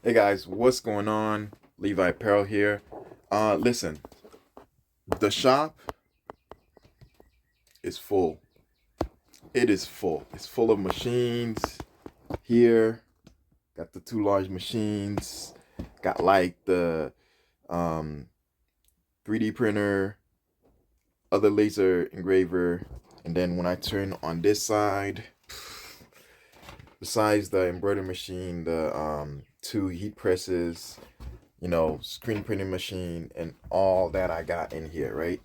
Hey guys, what's going on? Levi Apparel here. Listen, the shop is full. It is full. It's full of machines here. Got the two large machines. Got like the um 3D printer, other laser engraver, and then when I turn on this side, besides the embroidery machine, the two heat presses, screen printing machine and all that I got in here, right?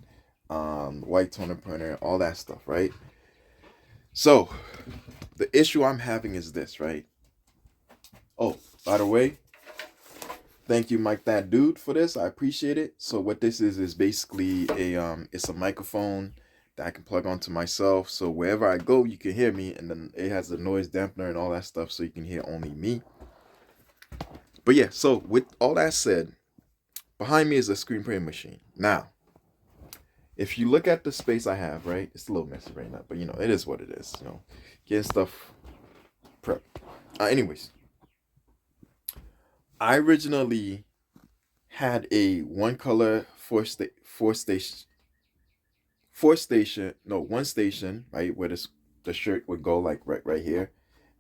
White toner printer, all that stuff, right? So the issue I'm having is this, right? Oh, by the way, thank you, Mike, that dude, for this. I appreciate it. So what this is basically it's a microphone that I can plug onto myself. So wherever I go, you can hear me, and then it has a noise dampener and all that stuff, so you can hear only me. But yeah, so with all that said, behind me is a screen printing machine. Now, if you look at the space I have, right, it's a little messy right now, but it is what it is. Getting stuff prepped. Anyways, I originally had a one color one station, right, where the shirt would go like right here,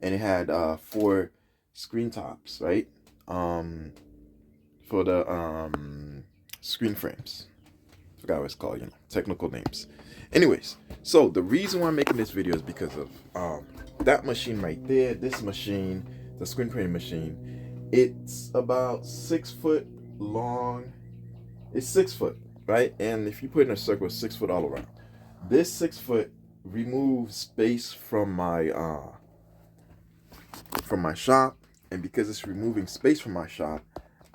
and it had four screen tops, right, for the screen frames. Forgot what it's called, technical names. Anyways, so the reason why I'm making this video is because of that machine right there. This machine, the screen printing machine, it's about 6 foot long. It's 6 foot, right? And if you put it in a circle, it's 6 foot all around. This 6 foot removes space from my shop, and because it's removing space from my shop,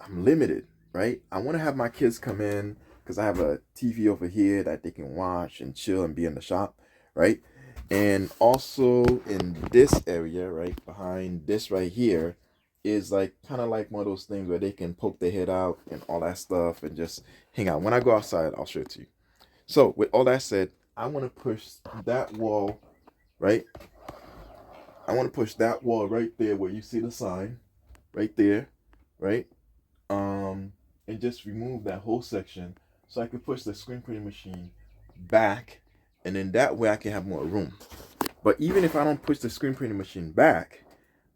I'm limited, right? I want to have my kids come in because I have a TV over here that they can watch and chill and be in the shop, right? And also in this area, right behind this right here, is like kind of like one of those things where they can poke their head out and all that stuff and just hang out. When I go outside, I'll show it to you. So with all that said, I want to push that wall, right? I want to push that wall right there where you see the sign, right there, right? And just remove that whole section so I can push the screen printing machine back, and then that way I can have more room. But even if I don't push the screen printing machine back,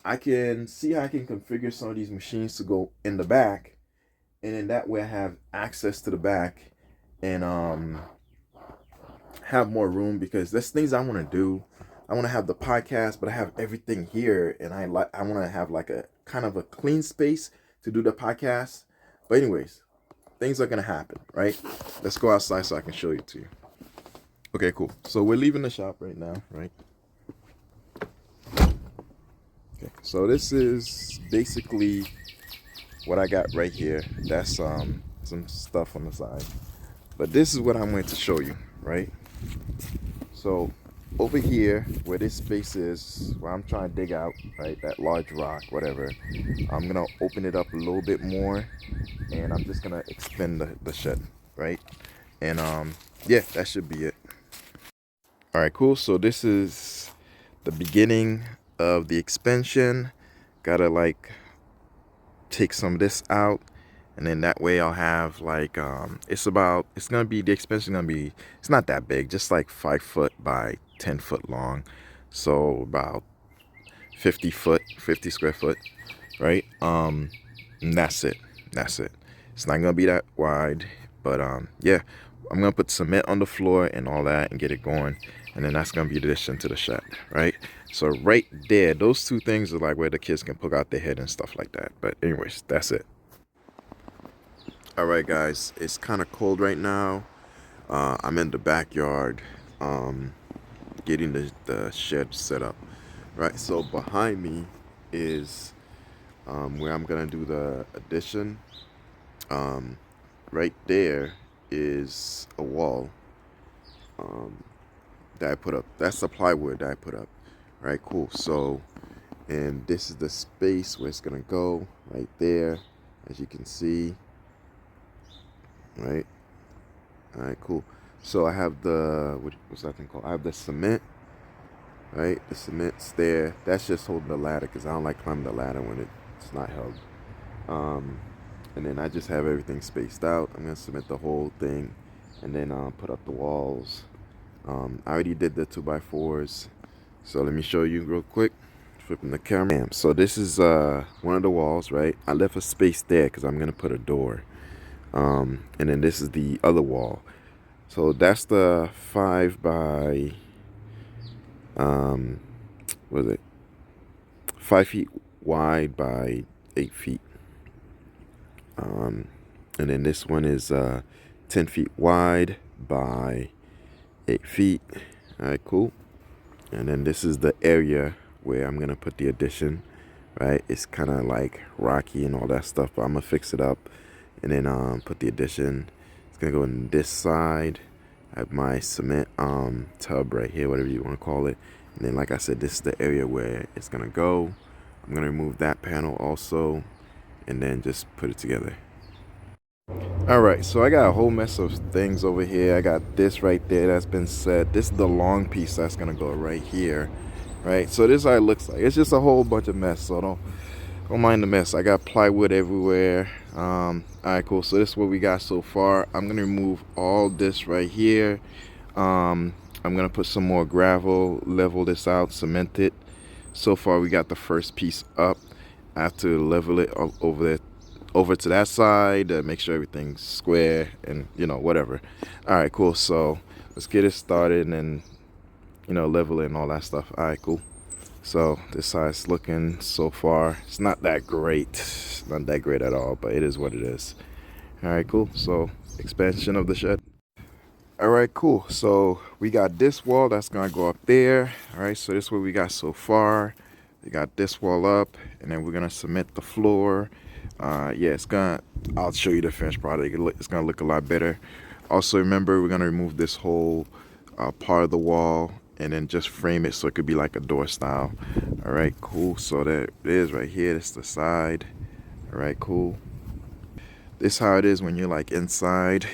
I can see how I can configure some of these machines to go in the back, and then that way I have access to the back and have more room, because there's things I want to do. I want to have the podcast, but I have everything here, and I want to have like a kind of a clean space to do the podcast. But anyways, things are gonna happen, right? Let's go outside so I can show you to you. Okay, cool. So we're leaving the shop right now, right? Okay. So this is basically what I got right here. That's some stuff on the side. But this is what I'm going to show you, right? So over here where this space is, where I'm trying to dig out, right, that large rock, whatever, I'm gonna open it up a little bit more, and I'm just gonna expand the shed, right? And yeah, that should be it. All right, cool. So this is the beginning of the expansion. Gotta like take some of this out, and then that way I'll have like it's gonna be, the expansion gonna be, it's not that big, just like 5 foot by 10 foot long, so about 50 square foot, right? And that's it. It's not gonna be that wide, but yeah, I'm gonna put cement on the floor and all that and get it going, and then that's gonna be the addition to the shed, right? So right there, those two things are like where the kids can poke out their head and stuff like that. But anyways, that's it. All right, guys, it's kind of cold right now. I'm in the backyard, getting the shed set up, right? So behind me is where I'm gonna do the addition. Um, right there is a wall that I put up. That's the plywood that I put up. Right, cool. So, and this is the space where it's gonna go, right there, as you can see. Right. All right, cool. So I have what's that thing called? I have the cement, right? The cement's there. That's just holding the ladder because I don't like climbing the ladder when it's not held. And then I just have everything spaced out. I'm gonna cement the whole thing, and then put up the walls. I already did the 2x4s, so let me show you real quick. Flipping the camera. So this is one of the walls, right? I left a space there because I'm gonna put a door. And then this is the other wall. So that's the 5 by what is it? 5 feet wide by 8 feet. And then this one is 10 feet wide by 8 feet. All right, cool. And then this is the area where I'm gonna put the addition, right? It's kind of like rocky and all that stuff, but I'm gonna fix it up and then put the addition. It's gonna go in this side. I have my cement tub right here, whatever you want to call it. And then, like I said, this is the area where it's gonna go. I'm gonna remove that panel also, and then just put it together. All right, so I got a whole mess of things over here. I got this right there that's been set. This is the long piece that's gonna go right here, right? So this is how it looks like. It's just a whole bunch of mess, so don't mind the mess. I got plywood everywhere. All right, cool. So this is what we got so far. I'm gonna remove all this right here. I'm gonna put some more gravel, level this out, cement it. So far we got the first piece up. I have to level it over to that side to make sure everything's square and whatever. All right, cool. So let's get it started and level it and all that stuff. All right, cool. So this side's looking so far. It's not that great. It's not that great at all, but it is what it is. All right, cool. So expansion of the shed. All right, cool. So we got this wall that's gonna go up there. All right, so this is what we got so far. We got this wall up, and then we're gonna cement the floor. Yeah, I'll show you the finished product. It's gonna look a lot better. Also, remember, we're gonna remove this whole part of the wall and then just frame it so it could be like a door style. All right, cool. So that it is right here. That's the side. All right, cool. This is how it is when you're like inside,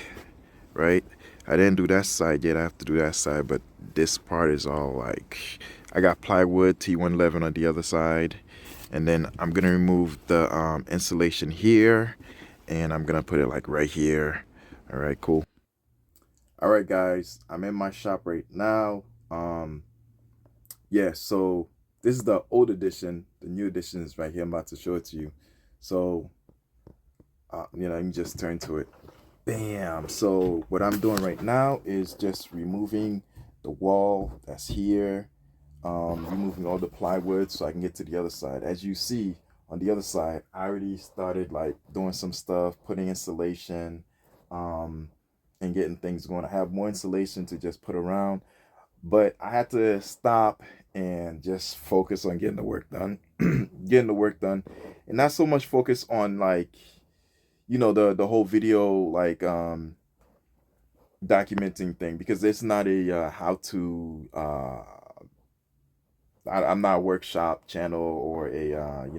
right? I didn't do that side yet. I have to do that side, but this part is all like, I got plywood T111 on the other side, and then I'm gonna remove the insulation here, and I'm gonna put it like right here. All right, cool. All right, guys, I'm in my shop right now. Yeah, so this is the old edition. The new edition is right here. I'm about to show it to you. So, let me just turn to it. Bam. So what I'm doing right now is just removing the wall that's here, removing all the plywood so I can get to the other side. As you see on the other side, I already started like doing some stuff, putting insulation, and getting things going. I have more insulation to just put around, but I had to stop and just focus on getting the work done, getting the work done, and not so much focus on like, the whole video like documenting thing, because it's not a how to I'm not a workshop channel or a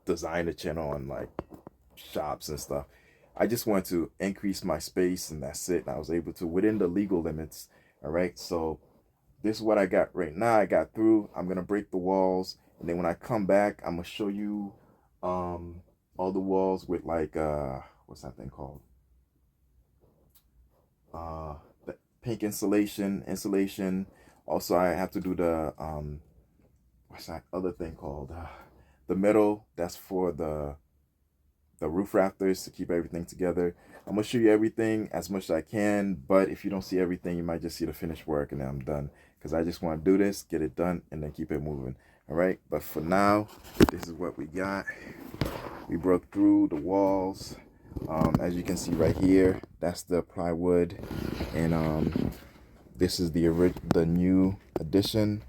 designer channel on like shops and stuff. I just want to increase my space, and that's it. And I was able to within the legal limits. All right, so this is what I got right now. I got through. I'm gonna break the walls, and then when I come back, I'm gonna show you all the walls with like what's that thing called? The pink insulation. Also, I have to do the what's that other thing called? The metal that's for the roof rafters to keep everything together. I'm gonna show you everything as much as I can, but if you don't see everything, you might just see the finished work, and then I'm done, because I just want to do this, get it done, and then keep it moving. All right, but for now, this is what we got. We broke through the walls. As you can see right here, that's the plywood, and this is the new addition.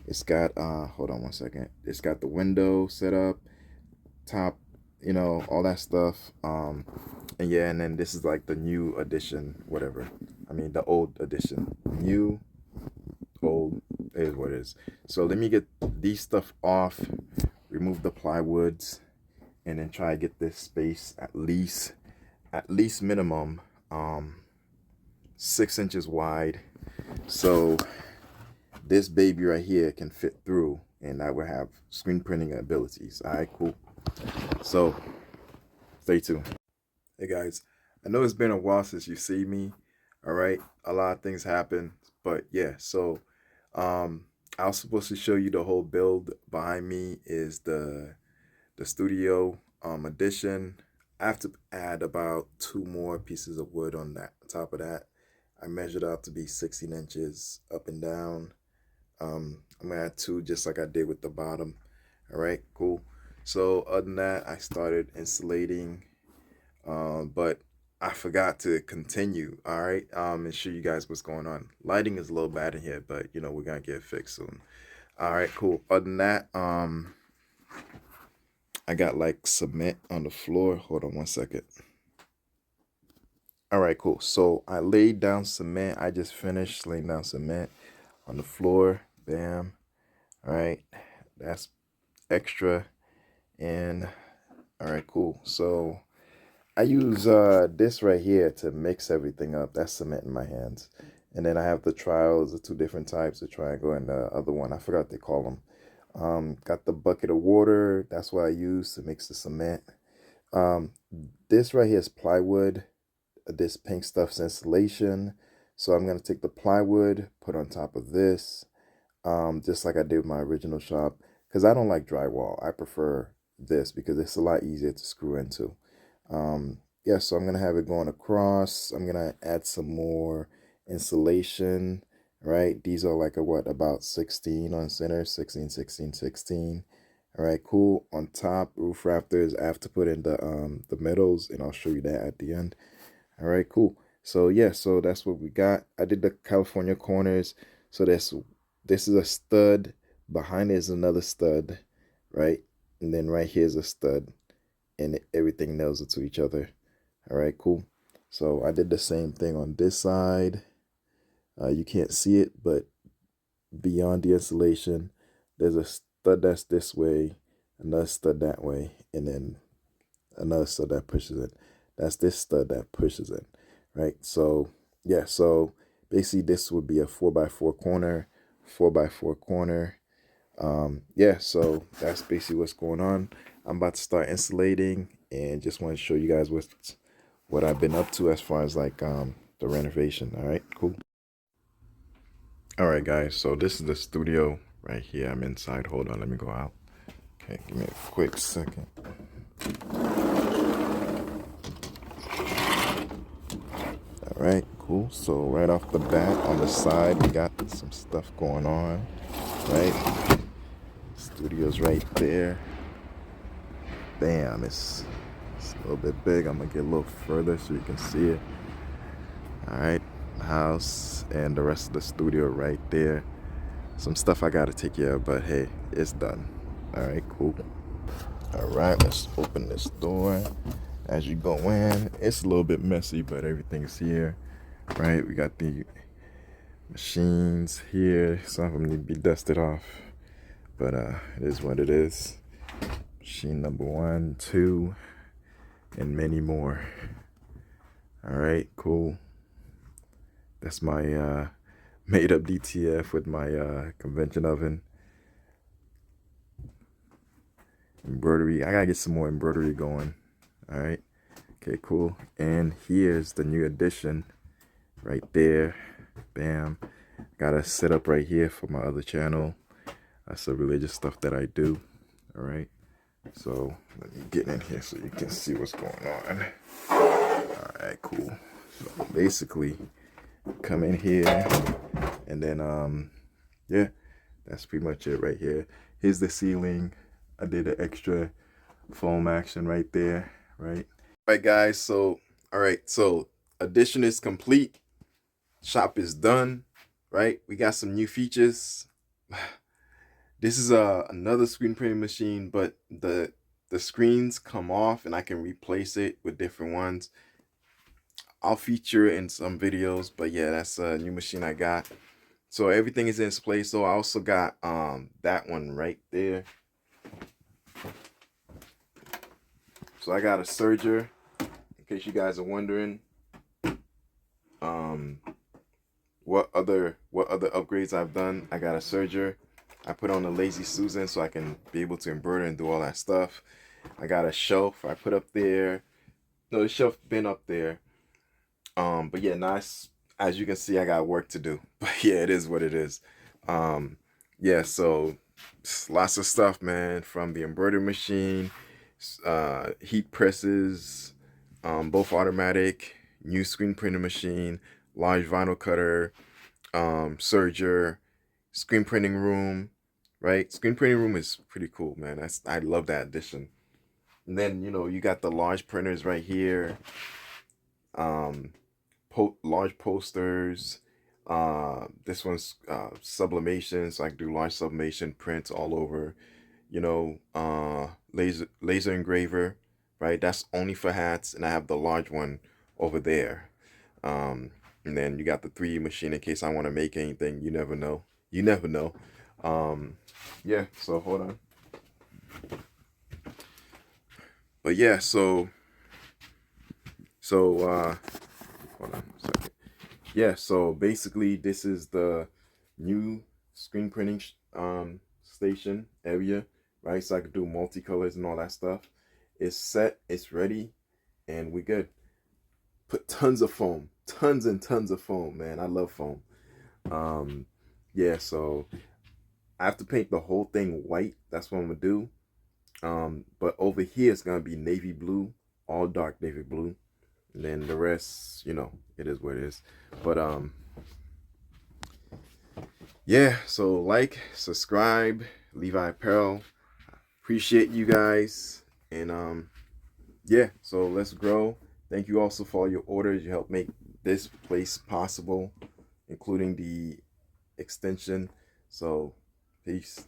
It's got hold on one second. It's got the window set up, top, all that stuff. And yeah, and then this is like the new edition, whatever. I mean, the old edition. New, old, is what it is. So let me get these stuff off, remove the plywoods, and then try to get this space at least minimum 6 inches wide, so this baby right here can fit through, and I will have screen printing abilities. All right, cool. So stay tuned. Hey guys, I know it's been a while since you see me. All right, a lot of things happen, but yeah. So I was supposed to show you the whole build. Behind me is the studio edition. I have to add about 2 more pieces of wood on that. On top of that, I measured out to be 16 inches up and down. I'm gonna add 2 just like I did with the bottom. All right, cool. So other than that, I started insulating, but I forgot to continue. All right, and show you guys what's going on. Lighting is a little bad in here, but you know we're gonna get it fixed soon. All right, cool. Other than that, I got like cement on the floor. Hold on 1 second. All right, cool. So I laid down cement. I just finished laying down cement on the floor. Bam. All right, that's extra. And all right, cool. So I use this right here to mix everything up. That's cement in my hands. And then I have the trials, the 2 different types, the triangle and the other one. I forgot what they call them. Got the bucket of water. That's what I use to mix the cement. Um, this right here is plywood. This pink stuff's insulation. So I'm gonna take the plywood, put on top of this, just like I did with my original shop. Because I don't like drywall. I prefer this because it's a lot easier to screw into. Yeah, so I'm gonna have it going across. I'm gonna add some more insulation, right? These are like a what, about 16 on center, 16, 16, 16. All right, cool. On top, roof rafters, I have to put in the metals, and I'll show you that at the end. All right, cool. So yeah, so that's what we got. I did the California corners. So this is a stud. Behind it is another stud, right? And then right here is a stud, and everything nails it to each other. All right, cool. So I did the same thing on this side. You can't see it, but beyond the insulation, there's a stud that's this way, another stud that way, and then another stud that pushes it. That's this stud that pushes it, right? So yeah, so basically this would be a 4x4 corner, 4x4 corner. Yeah, so that's basically what's going on. I'm about to start insulating, and just want to show you guys what I've been up to as far as like the renovation. All right, cool. All right, guys, so this is the studio right here. I'm inside. Hold on, let me go out. Okay, give me a quick second. All right, cool. So right off the bat on the side, we got some stuff going on, right? Studio's right there. Bam, it's a little bit big. I'm gonna get a little further so you can see it. All right, house and the rest of the studio right there. Some stuff I gotta take care of, but hey, it's done. All right, cool. All right, let's open this door. As you go in, it's a little bit messy, but everything's here, right? We got the machines here. Some of them need to be dusted off, but it is what it is. Machine number 1, 2, and many more. All right, cool. That's my made up DTF with my convention oven. Embroidery. I gotta get some more embroidery going. All right. Okay, cool. And here's the new addition right there. Bam. Got a setup right here for my other channel. That's the religious stuff that I do. All right. So let me get in here so you can see what's going on. All right, cool. So basically, come in here, and then yeah, that's pretty much it right here. Here's the ceiling. I did an extra foam action right there, right? All right, guys. So all right, so addition is complete. Shop is done, right? We got some new features. This is another screen printing machine, but the screens come off and I can replace it with different ones. I'll feature it in some videos, but yeah, that's a new machine I got. So everything is in its place. So I also got that one right there. So I got a serger, in case you guys are wondering. What other upgrades I've done? I got a serger. I put on a Lazy Susan so I can be able to embroider and do all that stuff. I got a shelf I put up there. No, the shelf been up there. But yeah, nice. As you can see, I got work to do. But yeah, it is what it is. Um, yeah, so lots of stuff, man, from the embroidery machine, heat presses, both automatic, new screen printing machine, large vinyl cutter, serger, screen printing room, right? Screen printing room is pretty cool, man. I love that addition. And then, you got the large printers right here. Um, large posters. This one's sublimation, so I can do large sublimation prints all over. Laser engraver, right? That's only for hats, and I have the large one over there. And then you got the 3D machine in case I want to make anything. You never know. You never know. Yeah. So hold on. But yeah. So hold on a second. Yeah, so basically this is the new screen printing station area, right? So I could do multicolors and all that stuff. It's set, it's ready, and we good. Put tons of foam, tons and tons of foam, man. I love foam. Yeah, so I have to paint the whole thing white. That's what I'm gonna do. But over here it's gonna be navy blue, all dark navy blue. And then the rest, it is what it is. But yeah, so like, subscribe, Levi Apparel. Appreciate you guys. And yeah, so let's grow. Thank you also for all your orders. You helped make this place possible, including the extension. So peace.